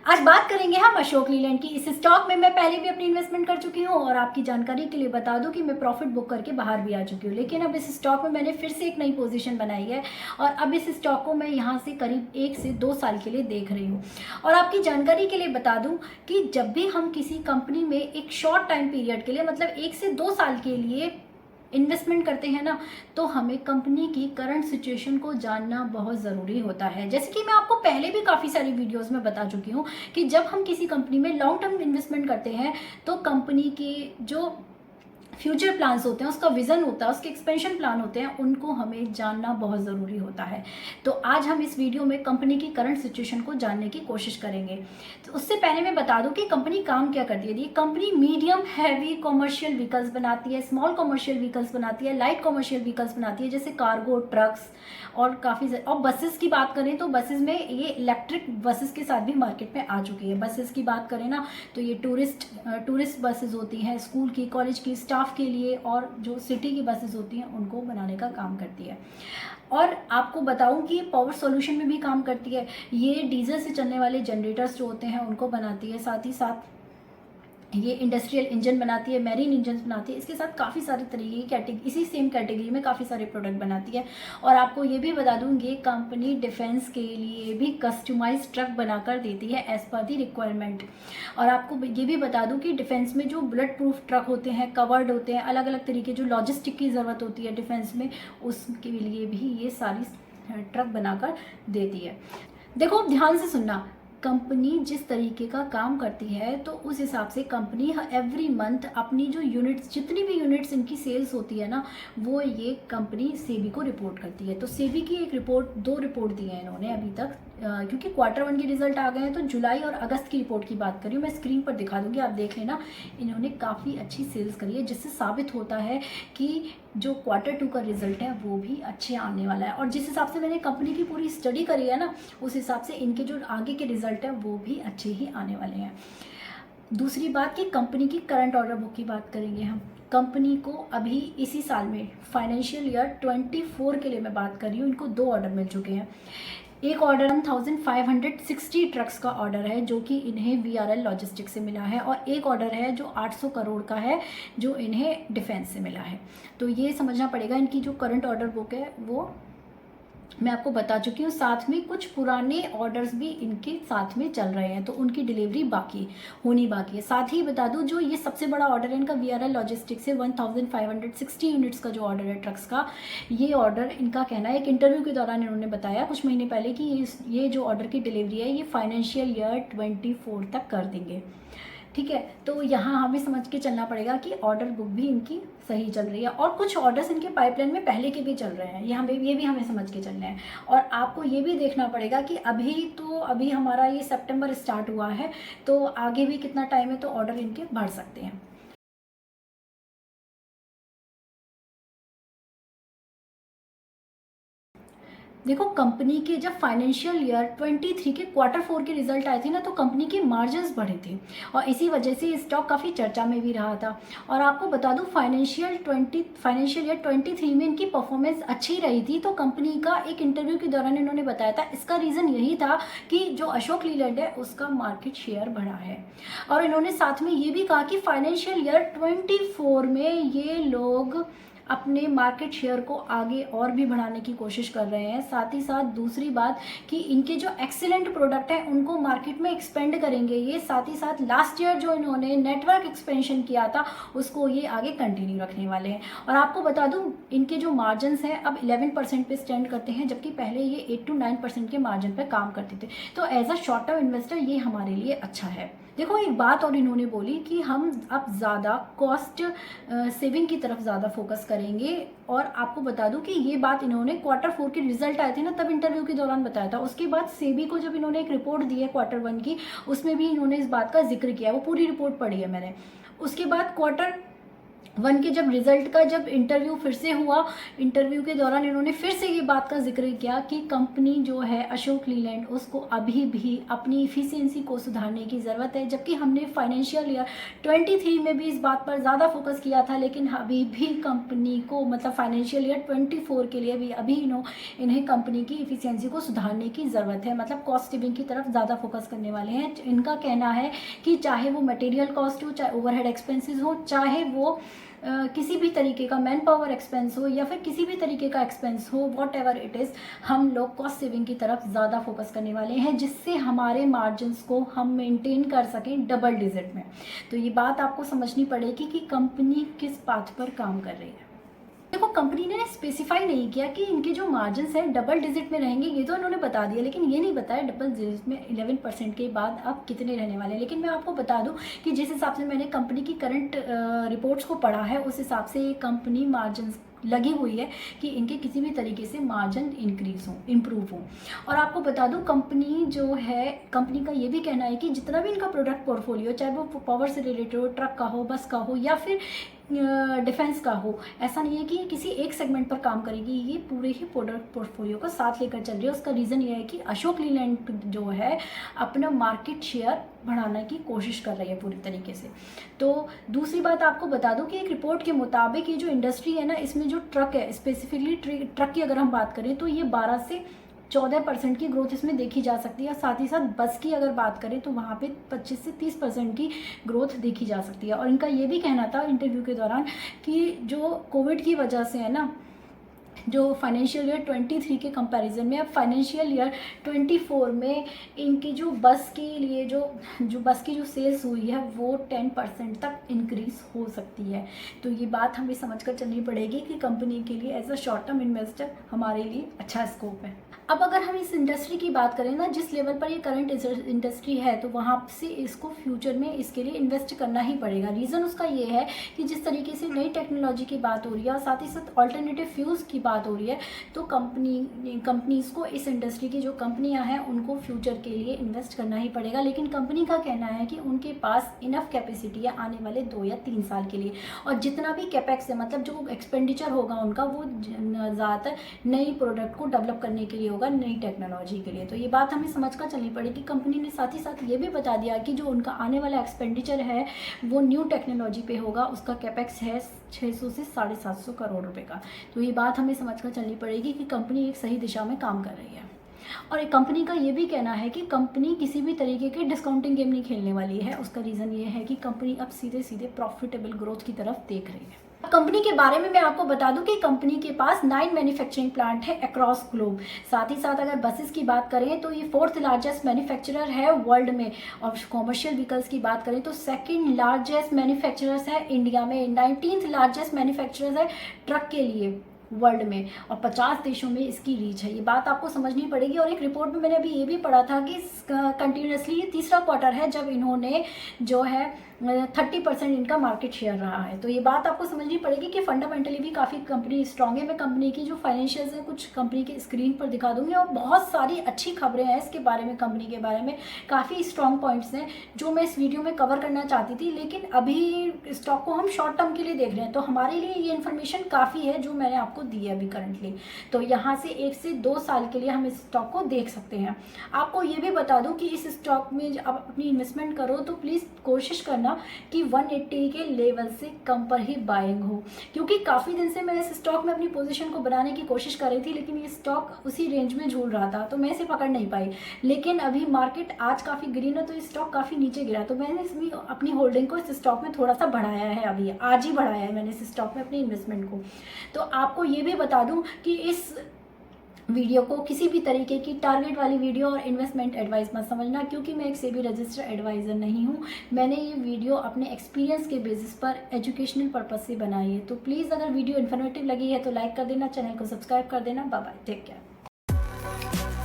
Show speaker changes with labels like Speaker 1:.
Speaker 1: आज बात करेंगे हम अशोक लीलैंड की। इस स्टॉक में मैं पहले भी अपनी इन्वेस्टमेंट कर चुकी हूँ और आपकी जानकारी के लिए बता दूं कि मैं प्रॉफिट बुक करके बाहर भी आ चुकी हूँ। लेकिन अब इस स्टॉक में मैंने फिर से एक नई पोजीशन बनाई है और अब इस स्टॉक को मैं यहाँ से करीब 1 से 2 साल के लिए देख रही हूँ। और आपकी जानकारी के लिए बता दूं कि जब भी हम किसी कंपनी में एक शॉर्ट टाइम पीरियड के लिए मतलब 1 से 2 साल के लिए इन्वेस्टमेंट करते हैं ना, तो हमें कंपनी की करंट सिचुएशन को जानना बहुत ज़रूरी होता है। जैसे कि मैं आपको पहले भी काफ़ी सारी वीडियोस में बता चुकी हूँ कि जब हम किसी कंपनी में लॉन्ग टर्म इन्वेस्टमेंट करते हैं तो कंपनी के जो फ्यूचर प्लान्स होते हैं, उसका विज़न होता है, उसके एक्सपेंशन प्लान होते हैं, उनको हमें जानना बहुत ज़रूरी होता है। तो आज हम इस वीडियो में कंपनी की करंट सिचुएशन को जानने की कोशिश करेंगे। तो उससे पहले मैं बता दूं कि कंपनी काम क्या करती है। ये company medium heavy commercial vehicles बनाती है, स्मॉल कॉमर्शियल व्हीकल्स बनाती है, लाइट कॉमर्शियल व्हीकल्स बनाती है, जैसे कार्गो, ट्रक्स और काफ़ी और बसेस की बात करें तो बसेस में ये इलेक्ट्रिक बसेस के साथ भी मार्केट में आ चुकी है। बसेस की बात करें ना तो ये टूरिस्ट बसेस होती हैं, स्कूल की, कॉलेज की, स्टाफ के लिए, और जो सिटी की बसेस होती हैं उनको बनाने का काम करती है। और आपको बताऊं कि पावर सॉल्यूशन में भी काम करती है। ये डीजल से चलने वाले जनरेटर्स जो होते हैं उनको बनाती है, साथ ही साथ ये इंडस्ट्रियल इंजन बनाती है, मैरीन इंजन बनाती है। इसके साथ काफ़ी सारे तरीके की कैटेगरी, इसी सेम कैटेगरी में काफ़ी सारे प्रोडक्ट बनाती है। और आपको ये भी बता दूँ, ये कंपनी डिफेंस के लिए भी कस्टमाइज ट्रक बनाकर देती है एज पर दी रिक्वायरमेंट। और आपको ये भी बता दूँ कि डिफेंस में जो बुलेट प्रूफ ट्रक होते हैं, कवर्ड होते हैं, अलग अलग तरीके जो लॉजिस्टिक की ज़रूरत होती है डिफेंस में, उसके लिए भी ये सारी ट्रक बनाकर देती है। देखो ध्यान से सुनना, कंपनी जिस तरीके का काम करती है तो उस हिसाब से कंपनी एवरी मंथ अपनी जो यूनिट्स, जितनी भी यूनिट्स इनकी सेल्स होती है ना, वो ये कंपनी सेबी को रिपोर्ट करती है। तो सेबी की एक रिपोर्ट, 2 रिपोर्ट दी है इन्होंने अभी तक, क्योंकि Q1 के रिजल्ट आ गए हैं तो जुलाई और अगस्त की रिपोर्ट की बात करी हूँ। मैं स्क्रीन पर दिखा दूंगी, आप देख लेना। इन्होंने काफ़ी अच्छी सेल्स करी है, जिससे साबित होता है कि जो Q2 का रिजल्ट है वो भी अच्छे आने वाला है। और जिस हिसाब से मैंने कंपनी की पूरी स्टडी करी है ना, उस हिसाब से इनके जो आगे के रिजल्ट है वो भी अच्छे ही आने वाले हैं। दूसरी बात कि कंपनी की करंट ऑर्डर बुक की बात करेंगे हम। कंपनी को अभी इसी साल में फाइनेंशियल ईयर 24 के लिए मैं बात कर रही हूँ, इनको 2 ऑर्डर मिल चुके हैं। एक ऑर्डर 1560 ट्रक्स का ऑर्डर है जो कि इन्हें VRL लॉजिस्टिक्स से मिला है, और एक ऑर्डर है जो 800 करोड़ का है जो इन्हें डिफेंस से मिला है। तो ये समझना पड़ेगा, इनकी जो करंट ऑर्डर बुक है वो मैं आपको बता चुकी हूँ। साथ में कुछ पुराने ऑर्डर्स भी इनके साथ में चल रहे हैं, तो उनकी डिलीवरी होनी बाकी है। साथ ही बता दूँ, जो ये सबसे बड़ा ऑर्डर है इनका VRL लॉजिस्टिक्स से 1560 यूनिट्स का जो ऑर्डर है ट्रक्स का, ये ऑर्डर इनका कहना है, एक इंटरव्यू के दौरान इन्होंने बताया कुछ महीने पहले कि ये जो ऑर्डर की डिलीवरी है ये फाइनेंशियल ईयर 24 तक कर देंगे। ठीक है, तो यहाँ हमें समझ के चलना पड़ेगा कि ऑर्डर बुक भी इनकी सही चल रही है, और कुछ ऑर्डर्स इनके पाइपलाइन में पहले के भी चल रहे हैं, ये भी हमें समझ के चलना है। और आपको ये भी देखना पड़ेगा कि अभी हमारा ये सितंबर स्टार्ट हुआ है, तो आगे भी कितना टाइम है, तो ऑर्डर इनके बढ़ सकते हैं। देखो, कंपनी के जब फाइनेंशियल ईयर 23 के Q4 के रिजल्ट आए थे ना, तो कंपनी के मार्जिन्स बढ़े थे और इसी वजह से स्टॉक काफ़ी चर्चा में भी रहा था। और आपको बता दूं, फाइनेंशियल ईयर 23 में इनकी परफॉर्मेंस अच्छी रही थी। तो कंपनी का एक इंटरव्यू के दौरान इन्होंने बताया था, इसका रीज़न यही था कि जो अशोक लीलैंड है उसका मार्केट शेयर बढ़ा है। और इन्होंने साथ में ये भी कहा कि फाइनेंशियल ईयर 24 में ये लोग अपने मार्केट शेयर को आगे और भी बढ़ाने की कोशिश कर रहे हैं। साथ ही साथ दूसरी बात कि इनके जो एक्सीलेंट प्रोडक्ट हैं उनको मार्केट में एक्सपेंड करेंगे ये। साथ ही साथ लास्ट ईयर जो इन्होंने नेटवर्क एक्सपेंशन किया था उसको ये आगे कंटिन्यू रखने वाले हैं। और आपको बता दूं, इनके जो मार्जिन हैं अब 11% पे स्टैंड करते हैं, जबकि पहले ये 8 to 9% के मार्जिन पर काम करते थे। तो as a short term investor ये हमारे लिए अच्छा है। देखो, एक बात और इन्होंने बोली कि हम अब ज़्यादा कॉस्ट सेविंग की तरफ ज़्यादा फोकस करेंगे। और आपको बता दूं कि ये बात इन्होंने Q4 के रिजल्ट आए थे ना, तब इंटरव्यू के दौरान बताया था। उसके बाद सेबी को जब इन्होंने एक रिपोर्ट दी है Q1 की, उसमें भी इन्होंने इस बात का जिक्र किया, वो पूरी रिपोर्ट पढ़ी है मैंने। उसके बाद 1 के जब रिजल्ट का जब इंटरव्यू फिर से हुआ, इंटरव्यू के दौरान इन्होंने फिर से ये बात का जिक्र किया कि कंपनी जो है अशोक लीलैंड, उसको अभी भी अपनी इफ़िशियंसी को सुधारने की ज़रूरत है। जबकि हमने फाइनेंशियल ईयर 23 में भी इस बात पर ज़्यादा फोकस किया था, लेकिन अभी भी कंपनी को मतलब फाइनेंशियल ईयर 24 के लिए भी अभी इन्हें कंपनी की इफ़िशियंसी को सुधारने की ज़रूरत है, मतलब कॉस्ट सेविंग की तरफ ज़्यादा फोकस करने वाले हैं। इनका कहना है कि चाहे वो मटेरियल कॉस्ट हो, चाहे ओवरहेड एक्सपेंसेस हो, चाहे वो किसी भी तरीके का मैन पावर एक्सपेंस हो या फिर किसी भी तरीके का एक्सपेंस हो, वॉट एवर इट इज़, हम लोग कॉस्ट सेविंग की तरफ ज़्यादा फोकस करने वाले हैं, जिससे हमारे मार्जिन्स को हम मेंटेन कर सकें डबल डिजिट में। तो ये बात आपको समझनी पड़ेगी कि कंपनी किस पाथ पर काम कर रही है। देखो, कंपनी ने स्पेसिफाई नहीं किया कि इनके जो मार्जिन्स हैं डबल डिजिट में रहेंगे, ये तो इन्होंने बता दिया, लेकिन ये नहीं बताया डबल डिजिट में 11% के बाद अब कितने रहने वाले हैं। लेकिन मैं आपको बता दूं कि जिस हिसाब से मैंने कंपनी की करंट रिपोर्ट्स को पढ़ा है, उस हिसाब से ये कंपनी मार्जिन्स लगी हुई है कि इनके किसी भी तरीके से मार्जिन इंक्रीज हो, इम्प्रूव हो। और आपको बता दूं, कंपनी जो है, कंपनी का ये भी कहना है कि जितना भी इनका प्रोडक्ट पोर्टफोलियो, चाहे वो पावर से रिलेटेड हो, ट्रक का हो, बस का हो या फिर डिफेंस का हो, ऐसा नहीं है कि किसी एक सेगमेंट पर काम करेगी, ये पूरे ही प्रोडक्ट पोर्टफोलियो को साथ लेकर चल रही है। उसका रीज़न ये है कि अशोक लीलैंड जो है अपना मार्केट शेयर बढ़ाने की कोशिश कर रही है पूरी तरीके से। तो दूसरी बात आपको बता दूं कि एक रिपोर्ट के मुताबिक ये जो इंडस्ट्री है ना, इसमें जो ट्रक है, स्पेसिफिकली ट्रक की अगर हम बात करें तो ये 12 से 14% की ग्रोथ इसमें देखी जा सकती है। साथ ही साथ बस की अगर बात करें तो वहाँ पे 25 से 30% की ग्रोथ देखी जा सकती है। और इनका ये भी कहना था इंटरव्यू के दौरान कि जो कोविड की वजह से है ना, जो फाइनेंशियल ईयर 23 के कंपैरिजन में अब फाइनेंशियल ईयर 24 में इनकी जो बस के लिए जो बस की जो सेल्स हुई है वो 10% तक इंक्रीज हो सकती है। तो ये बात हमें समझकर चलनी पड़ेगी कि कंपनी के लिए as a short term investor हमारे लिए अच्छा स्कोप है। अब अगर हम इस इंडस्ट्री की बात करें ना, जिस लेवल पर ये करंट इंडस्ट्री है, तो वहाँ से इसको फ्यूचर में इसके लिए इन्वेस्ट करना ही पड़ेगा। रीज़न उसका ये है कि जिस तरीके से नई टेक्नोलॉजी की बात हो रही है और साथ ही साथ ऑल्टरनेटिव फ्यूल्स की बात हो रही है, तो कंपनीज़ को, इस इंडस्ट्री की जो कंपनियां हैं उनको फ्यूचर के लिए इन्वेस्ट करना ही पड़ेगा। लेकिन कंपनी का कहना है कि उनके पास इनफ कैपेसिटी है आने वाले 2 या 3 साल के लिए, और जितना भी कैपेक्स है, मतलब जो एक्सपेंडिचर होगा उनका, वो ज़्यादातर नई प्रोडक्ट को डेवलप करने के लिए होगा, नई टेक्नोलॉजी के लिए। तो ये बात हमें समझकर चलनी पड़ेगी। कंपनी ने साथ ही साथ ये भी बता दिया कि जो उनका आने वाला एक्सपेंडिचर है वो न्यू टेक्नोलॉजी पे होगा। उसका कैपेक्स है 600 से 750 करोड़ रुपए का। तो ये बात हमें समझकर चलनी पड़ेगी कि कंपनी एक सही दिशा में काम कर रही है। और एक कंपनी का ये भी कहना है कि कंपनी किसी भी तरीके के डिस्काउंटिंग गेम नहीं खेलने वाली है। उसका रीज़न ये है कि कंपनी अब सीधे सीधे प्रॉफिटेबल ग्रोथ की तरफ देख रही है। कंपनी के बारे में मैं आपको बता दूं कि कंपनी के पास 9 मैन्युफैक्चरिंग प्लांट है अक्रॉस ग्लोब। साथ ही साथ अगर बसेस की बात करें तो ये 4th लार्जेस्ट मैन्युफैक्चरर है वर्ल्ड में, और कॉमर्शियल व्हीकल्स की बात करें तो 2nd लार्जेस्ट मैन्युफैक्चरर्स है इंडिया में, 19th लार्जेस्ट मैन्युफैक्चरर्स है ट्रक के लिए वर्ल्ड में, और 50 देशों में इसकी रीच है। ये बात आपको समझनी पड़ेगी। और एक रिपोर्ट में मैंने अभी ये भी पढ़ा था कि कंटिन्यूसली ये तीसरा क्वार्टर है जब इन्होंने जो है 30% इनका मार्केट शेयर रहा है। तो ये बात आपको समझनी पड़ेगी कि फंडामेंटली भी काफ़ी कंपनी स्ट्रांग है। मैं कंपनी की जो फाइनेंशियल्स हैं कुछ कंपनी के स्क्रीन पर दिखा दूंगी, और बहुत सारी अच्छी खबरें हैं इसके बारे में, कंपनी के बारे में काफ़ी स्ट्रांग पॉइंट्स हैं जो मैं इस वीडियो में कवर करना चाहती थी। लेकिन अभी स्टॉक को हम शॉर्ट टर्म के लिए देख रहे हैं, तो हमारे लिए ये इन्फॉर्मेशन काफ़ी है जो मैंने आपको दी है अभी करंटली। तो यहाँ से 1 से 2 साल के लिए हम इस स्टॉक को देख सकते हैं। आपको ये भी बता दूं कि इस स्टॉक में आप अपनी इन्वेस्टमेंट करो तो प्लीज़ कोशिश करना कि 180 के लेवल से कम पर ही बाइंग हो, क्योंकि काफ़ी दिन से मैं इस स्टॉक में अपनी पोजीशन को बनाने की कोशिश कर रही थी, लेकिन ये स्टॉक उसी रेंज में झूल रहा था तो मैं इसे पकड़ नहीं पाई। लेकिन अभी मार्केट आज काफ़ी गिरी ना, तो ये स्टॉक काफ़ी नीचे गिरा, तो मैंने इसमें अपनी होल्डिंग को इस स्टॉक में थोड़ा सा बढ़ाया है। अभी आज ही बढ़ाया है मैंने इस स्टॉक में अपनी इन्वेस्टमेंट को। तो आपको ये भी बता दूं कि इस वीडियो को किसी भी तरीके की टारगेट वाली वीडियो और इन्वेस्टमेंट एडवाइस मत समझना, क्योंकि मैं एक सेबी रजिस्टर्ड एडवाइज़र नहीं हूँ। मैंने ये वीडियो अपने एक्सपीरियंस के बेसिस पर एजुकेशनल पर्पस से बनाई है। तो प्लीज़ अगर वीडियो इन्फॉर्मेटिव लगी है तो लाइक कर देना, चैनल को सब्सक्राइब कर देना। Bye bye, take care.